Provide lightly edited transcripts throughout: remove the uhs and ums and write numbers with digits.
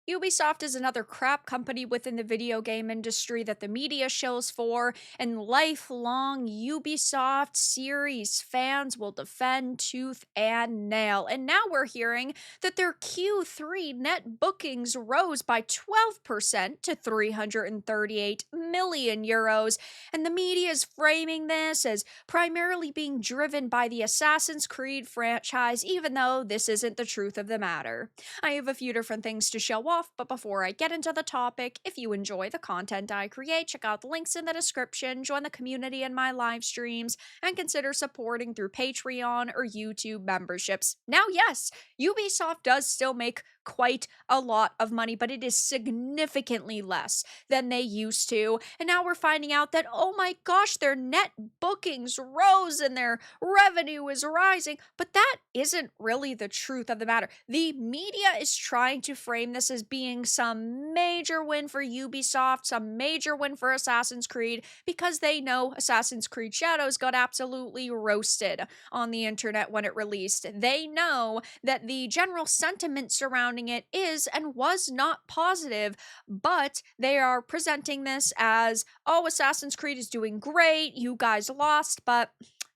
Ubisoft is another crap company within the video game industry that the media shills for, and lifelong Ubisoft series fans will defend tooth and nail. And now we're hearing that their Q3 net bookings rose by 12% to 338 million euros, and the media is framing this as primarily being driven by the Assassin's Creed franchise, even though this isn't the truth of the matter. I have a few different things to show off, but before I get into the topic, if you enjoy the content I create, check out the links in the description, join the community in my live streams, and consider supporting through Patreon or YouTube memberships. Now, yes, Ubisoft does still make quite a lot of money, but it is significantly less than they used to. And now we're finding out that, oh my gosh, their net bookings rose and their revenue is rising. But that isn't really the truth of the matter. The media is trying to frame this as being some major win for Ubisoft, some major win for Assassin's Creed, because they know Assassin's Creed Shadows got absolutely roasted on the internet when it released. They know that the general sentiment surrounding it is and was not positive, but they are presenting this as, oh, Assassin's Creed is doing great, you guys lost, but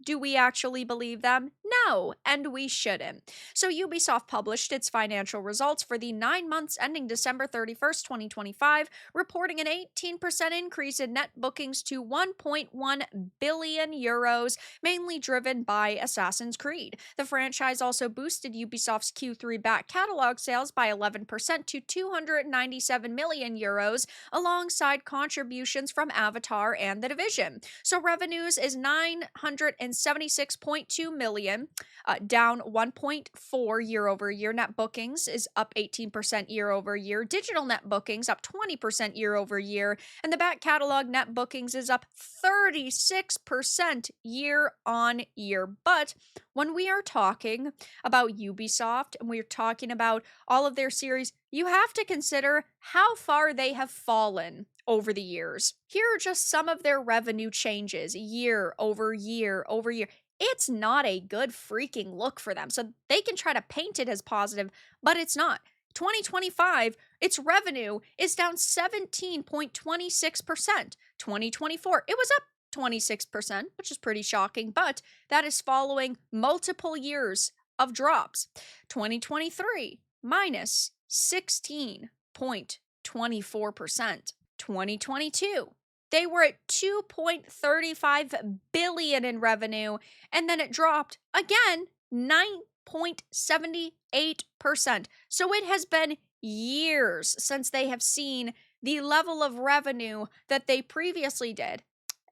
do we actually believe them? No, and we shouldn't. So Ubisoft published its financial results for the 9 months ending December 31st, 2025, reporting an 18% increase in net bookings to 1.1 billion euros, mainly driven by Assassin's Creed. The franchise also boosted Ubisoft's Q3 back catalog sales by 11% to 297 million euros, alongside contributions from Avatar and The Division. So revenues is 976.2 million, down 1.4 year over year. Net bookings is up 18% year over year. Digital net bookings up 20% year over year, and the back catalog net bookings is up 36% year on year. But when we are talking about Ubisoft and we're talking about all of their series, you have to consider how far they have fallen over the years. Here are just some of their revenue changes year over year over year. It's not a good freaking look for them. So they can try to paint it as positive, but it's not. 2025, its revenue is down 17.26%. 2024, it was up 26%, which is pretty shocking, but that is following multiple years of drops. 2023, minus 16.24%. 2022, they were at 2.35 billion in revenue, and then it dropped again 9.78%. So it has been years since they have seen the level of revenue that they previously did.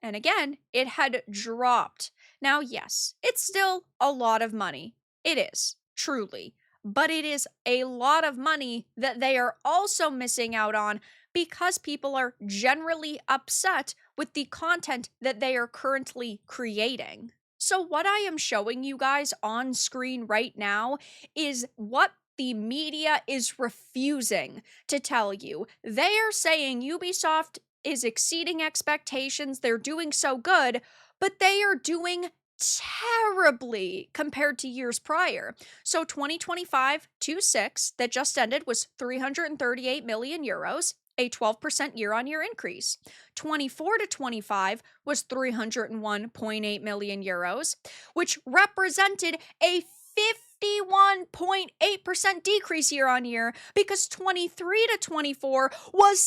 And again, it had dropped. Now, yes, it's still a lot of money. It is, truly. But it is a lot of money that they are also missing out on because people are generally upset with the content that they are currently creating. So what I am showing you guys on screen right now is what the media is refusing to tell you. They are saying Ubisoft is exceeding expectations, they're doing so good, but they are doing terribly compared to years prior. So 2025 26 that just ended was 338 million euros, a 12% year-on-year increase. 24 to 25 was 301.8 million euros, which represented a 51.8% decrease year on year, because 23 to 24 was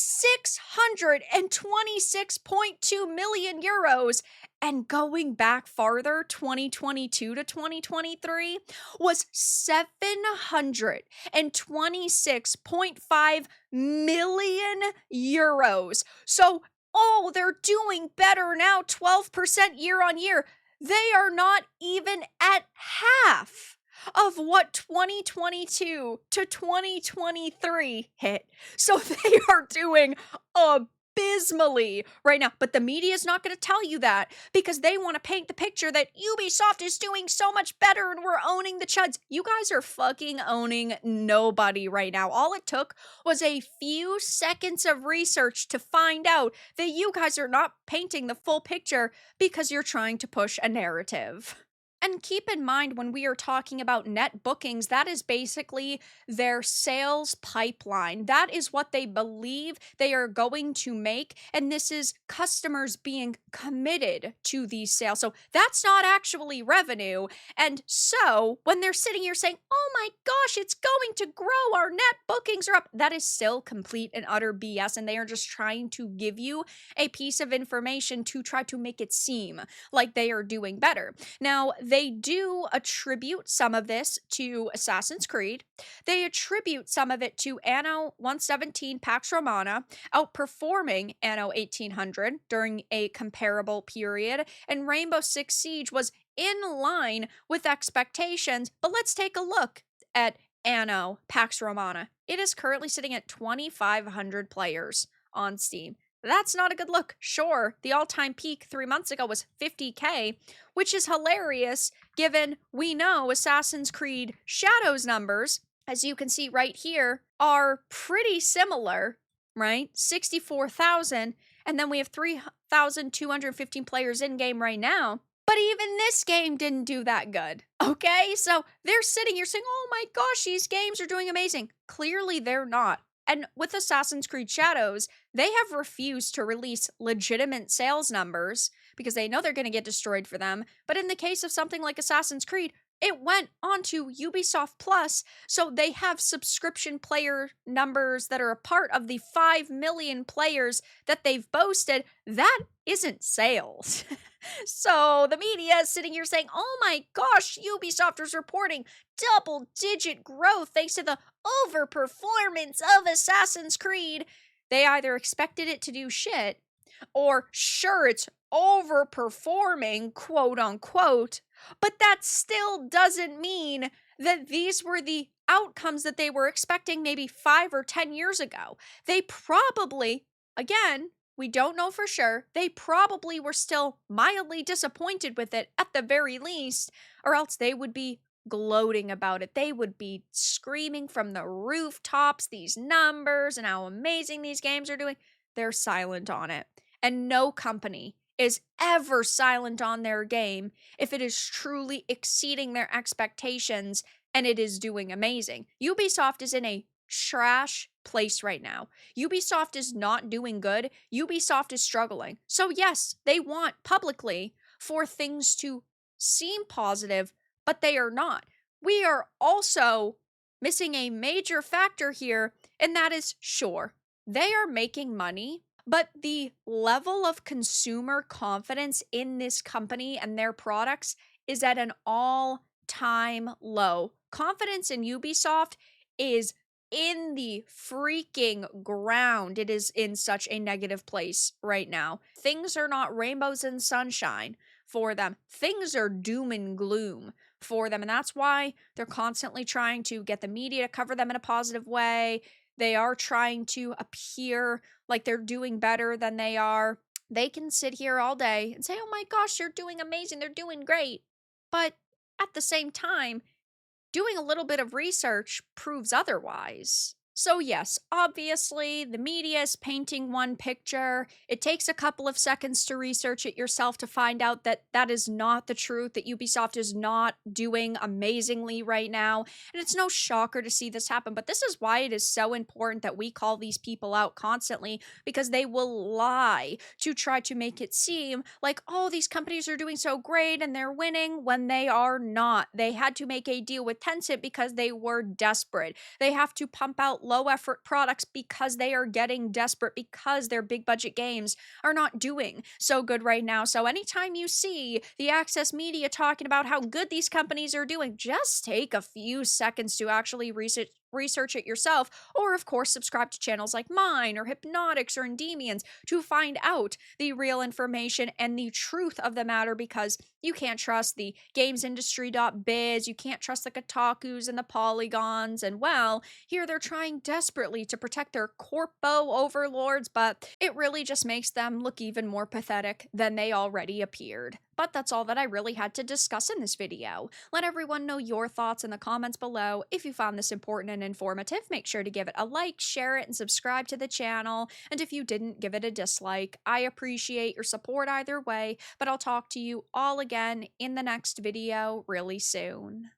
626.2 million euros. And going back farther, 2022 to 2023 was 726.5 million euros. So, oh, they're doing better now, 12% year on year. They are not even at half of what 2022 to 2023 hit. So they are doing abysmally right now. But the media is not going to tell you that, because they want to paint the picture that Ubisoft is doing so much better and we're owning the chuds. You guys are fucking owning nobody right now. All it took was a few seconds of research to find out that you guys are not painting the full picture because you're trying to push a narrative. And keep in mind when we are talking about net bookings, that is basically their sales pipeline. That is what they believe they are going to make. And this is customers being committed to these sales. So that's not actually revenue. And so when they're sitting here saying, oh my gosh, it's going to grow, our net bookings are up, that is still complete and utter BS. And they are just trying to give you a piece of information to try to make it seem like they are doing better. Now, they do attribute some of this to Assassin's Creed. They attribute some of it to Anno 117 Pax Romana outperforming Anno 1800 during a comparable period, and Rainbow Six Siege was in line with expectations. But let's take a look at Anno Pax Romana. It is currently sitting at 2,500 players on Steam. That's not a good look. Sure, the all-time peak 3 months ago was 50K, which is hilarious given we know Assassin's Creed Shadows numbers, as you can see right here, are pretty similar, right? 64,000, and then we have 3,215 players in-game right now. But even this game didn't do that good, okay? So they're sitting here saying, oh my gosh, these games are doing amazing. Clearly they're not. And with Assassin's Creed Shadows, they have refused to release legitimate sales numbers because they know they're going to get destroyed for them. But in the case of something like Assassin's Creed, it went onto Ubisoft Plus, so they have subscription player numbers that are a part of the 5 million players that they've boasted. That isn't sales. So the media is sitting here saying, oh my gosh, Ubisoft is reporting double-digit growth thanks to the overperformance of Assassin's Creed. They either expected it to do shit, or sure, it's overperforming, quote unquote, but that still doesn't mean that these were the outcomes that they were expecting maybe 5 or 10 years ago. They probably, again, we don't know for sure, they probably were still mildly disappointed with it at the very least, or else they would be gloating about it. They would be screaming from the rooftops these numbers and how amazing these games are doing. They're silent on it. And no company is ever silent on their game if it is truly exceeding their expectations and it is doing amazing. Ubisoft is in a trash place right now. Ubisoft is not doing good. Ubisoft is struggling. So yes, they want publicly for things to seem positive, but they are not. We are also missing a major factor here, and that is, sure, they are making money, but the level of consumer confidence in this company and their products is at an all-time low. Confidence in Ubisoft is in the freaking ground. It is in such a negative place right now. Things are not rainbows and sunshine for them. Things are doom and gloom for them. And that's why they're constantly trying to get the media to cover them in a positive way. They are trying to appear like they're doing better than they are. They can sit here all day and say, oh my gosh, they're doing amazing. They're doing great. But at the same time, doing a little bit of research proves otherwise. So yes, obviously, the media is painting one picture. It takes a couple of seconds to research it yourself to find out that that is not the truth, that Ubisoft is not doing amazingly right now. And it's no shocker to see this happen, but this is why it is so important that we call these people out constantly, because they will lie to try to make it seem like, oh, these companies are doing so great and they're winning, when they are not. They had to make a deal with Tencent because they were desperate. They have to pump out low effort products because they are getting desperate, because their big budget games are not doing so good right now. So anytime you see the Access media talking about how good these companies are doing, just take a few seconds to actually research it yourself, or of course subscribe to channels like mine or Hypnotics or Endymions to find out the real information and the truth of the matter, because you can't trust the gamesindustry.biz, you can't trust the Kotakus and the Polygons, and well, here they're trying desperately to protect their corpo overlords, but it really just makes them look even more pathetic than they already appeared. But that's all that I really had to discuss in this video. Let everyone know your thoughts in the comments below. If you found this important and informative, make sure to give it a like, share it, and subscribe to the channel. And if you didn't, give it a dislike. I appreciate your support either way, but I'll talk to you all again in the next video really soon.